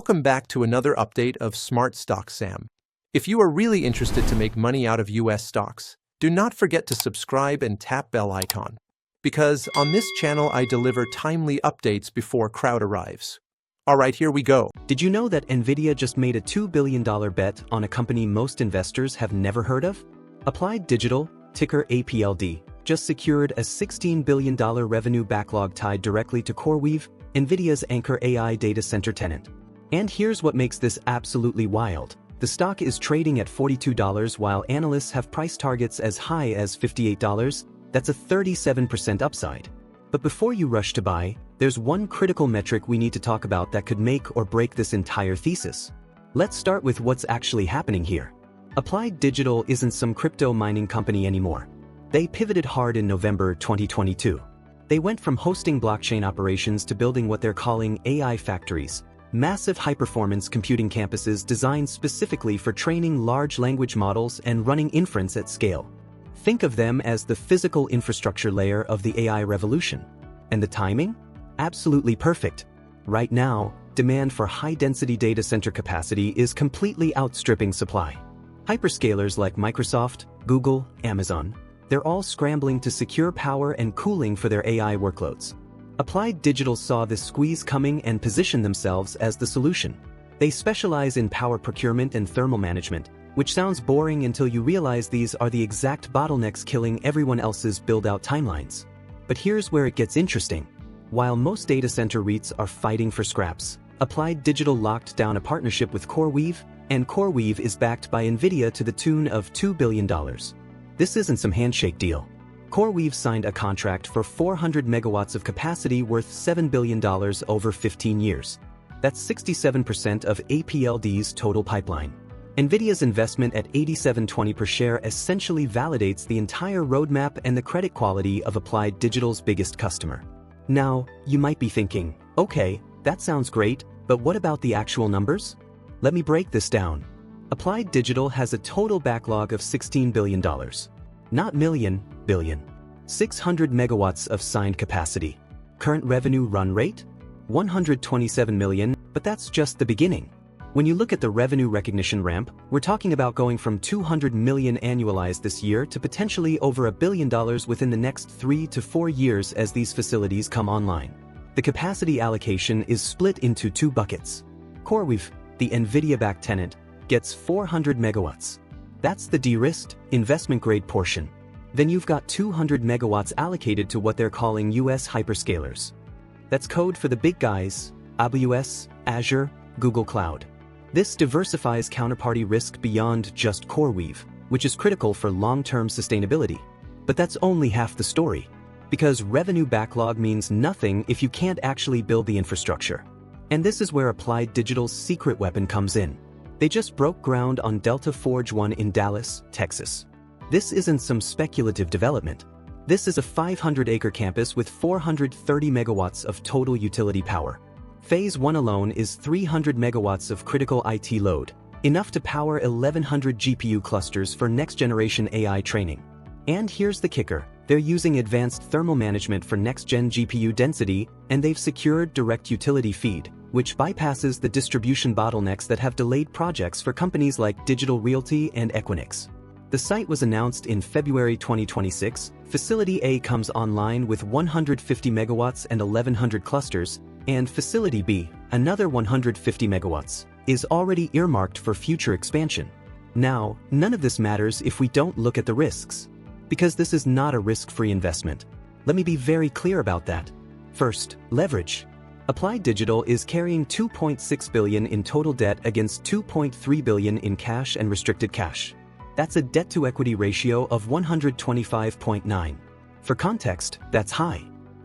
Welcome back to another update of Smart Stocks Sam. If you are really interested to make money out of US stocks, do not forget to subscribe and tap bell icon, because on this channel I deliver timely updates before crowd arrives. Alright, here we go. Did you know that Nvidia just made a $2 billion bet on a company most investors have never heard of? Applied Digital, ticker APLD, just secured a $16 billion revenue backlog tied directly to CoreWeave, Nvidia's anchor AI data center tenant. And here's what makes this absolutely wild. The stock is trading at $42 while analysts have price targets as high as $58. That's a 37% upside. But before you rush to buy, there's one critical metric we need to talk about that could make or break this entire thesis. Let's start with what's actually happening here. Applied Digital isn't some crypto mining company anymore. They pivoted hard in November 2022. They went from hosting blockchain operations to building what they're calling AI factories, massive high-performance computing campuses designed specifically for training large language models and running inference at scale. Think of them as the physical infrastructure layer of the AI revolution. And the timing? Absolutely perfect. Right now, demand for high-density data center capacity is completely outstripping supply. Hyperscalers like Microsoft, Google, Amazon, they're all scrambling to secure power and cooling for their AI workloads. Applied Digital saw this squeeze coming and positioned themselves as the solution. They specialize in power procurement and thermal management, which sounds boring until you realize these are the exact bottlenecks killing everyone else's build-out timelines. But here's where it gets interesting. While most data center REITs are fighting for scraps, Applied Digital locked down a partnership with CoreWeave, and CoreWeave is backed by Nvidia to the tune of $2 billion. This isn't some handshake deal. CoreWeave signed a contract for 400 megawatts of capacity worth $7 billion over 15 years. That's 67% of APLD's total pipeline. Nvidia's investment at $87.20 per share essentially validates the entire roadmap and the credit quality of Applied Digital's biggest customer. Now, you might be thinking, okay, that sounds great, but what about the actual numbers? Let me break this down. Applied Digital has a total backlog of $16 billion. Not million, billion. 600 megawatts of signed capacity. Current revenue run rate? 127 million, but that's just the beginning. When you look at the revenue recognition ramp, we're talking about going from 200 million annualized this year to potentially over $1 billion within the next 3 to 4 years as these facilities come online. The capacity allocation is split into two buckets. CoreWeave, the Nvidia-backed tenant, gets 400 megawatts. That's the de-risked, investment-grade portion. Then you've got 200 megawatts allocated to what they're calling US hyperscalers. That's code for the big guys, AWS, Azure, Google Cloud. This diversifies counterparty risk beyond just CoreWeave, which is critical for long-term sustainability. But that's only half the story, because revenue backlog means nothing if you can't actually build the infrastructure. And this is where Applied Digital's secret weapon comes in. They just broke ground on Delta Forge 1 in Dallas, Texas. This isn't some speculative development. This is a 500-acre campus with 430 megawatts of total utility power. Phase 1 alone is 300 megawatts of critical IT load, enough to power 1,100 GPU clusters for next-generation AI training. And here's the kicker. They're using advanced thermal management for next-gen GPU density, and they've secured direct utility feed, which bypasses the distribution bottlenecks that have delayed projects for companies like Digital Realty and Equinix. The site was announced in February 2026. Facility A comes online with 150 megawatts and 1,100 clusters, and Facility B, another 150 megawatts, is already earmarked for future expansion. Now, none of this matters if we don't look at the risks, because this is not a risk-free investment. Let me be very clear about that. First, leverage. Applied Digital is carrying $2.6 billion in total debt against $2.3 billion in cash and restricted cash. That's a debt-to-equity ratio of 125.9. For context, that's high.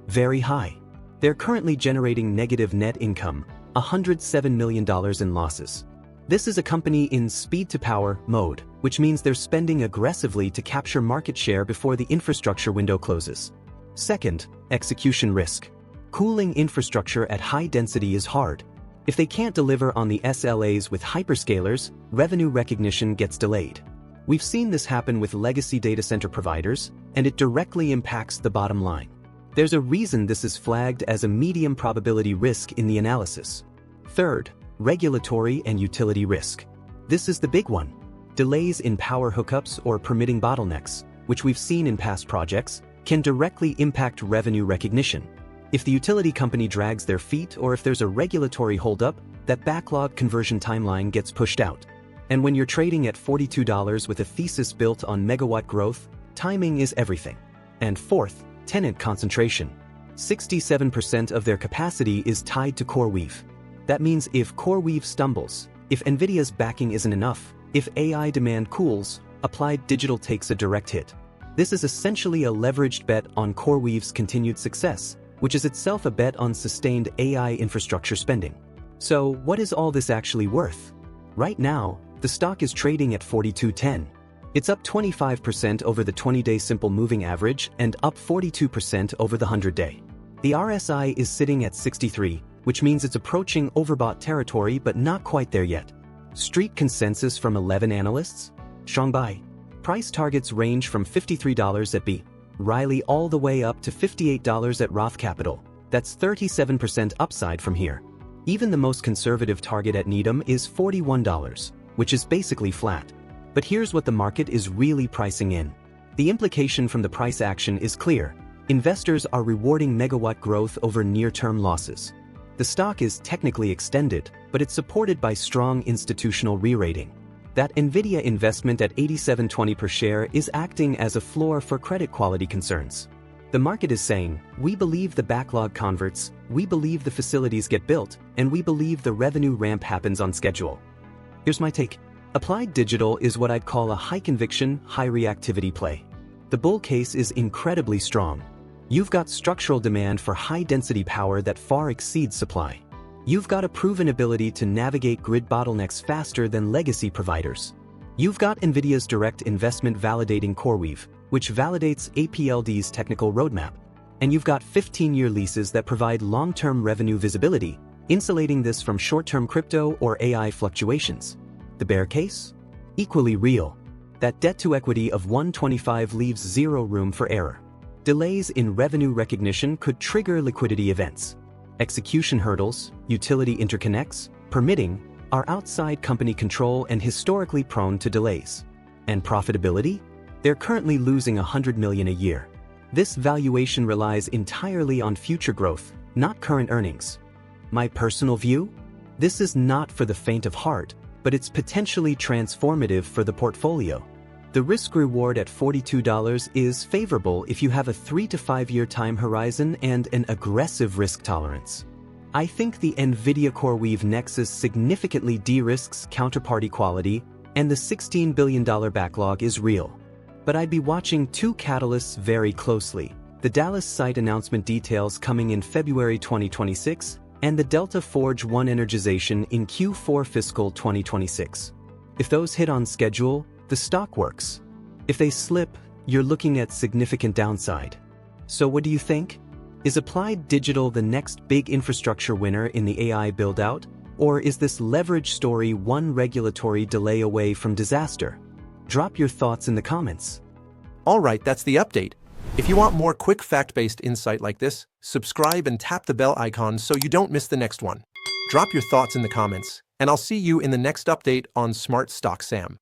Very high. They're currently generating negative net income, $107 million in losses. This is a company in speed-to-power mode, which means they're spending aggressively to capture market share before the infrastructure window closes. Second, execution risk. Cooling infrastructure at high density is hard. If they can't deliver on the SLAs with hyperscalers, revenue recognition gets delayed. We've seen this happen with legacy data center providers, and it directly impacts the bottom line. There's a reason this is flagged as a medium probability risk in the analysis. Third, regulatory and utility risk. This is the big one. Delays in power hookups or permitting bottlenecks, which we've seen in past projects, can directly impact revenue recognition. If the utility company drags their feet or if there's a regulatory holdup, that backlog conversion timeline gets pushed out. And when you're trading at $42 with a thesis built on megawatt growth, timing is everything. And fourth, tenant concentration. 67% of their capacity is tied to CoreWeave. That means if CoreWeave stumbles, if Nvidia's backing isn't enough, if AI demand cools, Applied Digital takes a direct hit. This is essentially a leveraged bet on CoreWeave's continued success, which is itself a bet on sustained AI infrastructure spending. So what is all this actually worth? Right now, the stock is trading at $42.10. It's up 25% over the 20-day simple moving average and up 42% over the 100-day. The RSI is sitting at 63, which means it's approaching overbought territory but not quite there yet. Street consensus from 11 analysts? Shanghai. Price targets range from $53 at B. Riley all the way up to $58 at Roth Capital. That's 37% upside from here. Even the most conservative target at Needham is $41, which is basically flat. But here's what the market is really pricing in. The implication from the price action is clear. Investors are rewarding megawatt growth over near-term losses. The stock is technically extended, but it's supported by strong institutional re-rating. That Nvidia investment at $87.20 per share is acting as a floor for credit quality concerns. The market is saying, we believe the backlog converts, we believe the facilities get built, and we believe the revenue ramp happens on schedule. Here's my take. Applied Digital is what I'd call a high-conviction, high-reactivity play. The bull case is incredibly strong. You've got structural demand for high-density power that far exceeds supply. You've got a proven ability to navigate grid bottlenecks faster than legacy providers. You've got Nvidia's direct investment validating CoreWeave, which validates APLD's technical roadmap. And you've got 15-year leases that provide long-term revenue visibility, insulating this from short-term crypto or AI fluctuations. The bear case? Equally real. That debt-to-equity of 125 leaves zero room for error. Delays in revenue recognition could trigger liquidity events. Execution hurdles, utility interconnects, permitting, are outside company control and historically prone to delays. And profitability? They're currently losing $100 million a year. This valuation relies entirely on future growth, not current earnings. My personal view? This is not for the faint of heart, but it's potentially transformative for the portfolio. The risk-reward at $42 is favorable if you have a 3 to 5 year time horizon and an aggressive risk tolerance. I think the Nvidia CoreWeave Nexus significantly de-risks counterparty quality, and the $16 billion backlog is real. But I'd be watching two catalysts very closely: the Dallas site announcement details coming in February 2026, and the Delta Forge 1 energization in Q4 fiscal 2026. If those hit on schedule, the stock works. If they slip, you're looking at significant downside. So what do you think? Is Applied Digital the next big infrastructure winner in the AI build-out? Or is this leverage story one regulatory delay away from disaster? Drop your thoughts in the comments. Alright, that's the update. If you want more quick fact-based insight like this, subscribe and tap the bell icon so you don't miss the next one. Drop your thoughts in the comments, and I'll see you in the next update on Smart Stock Sam.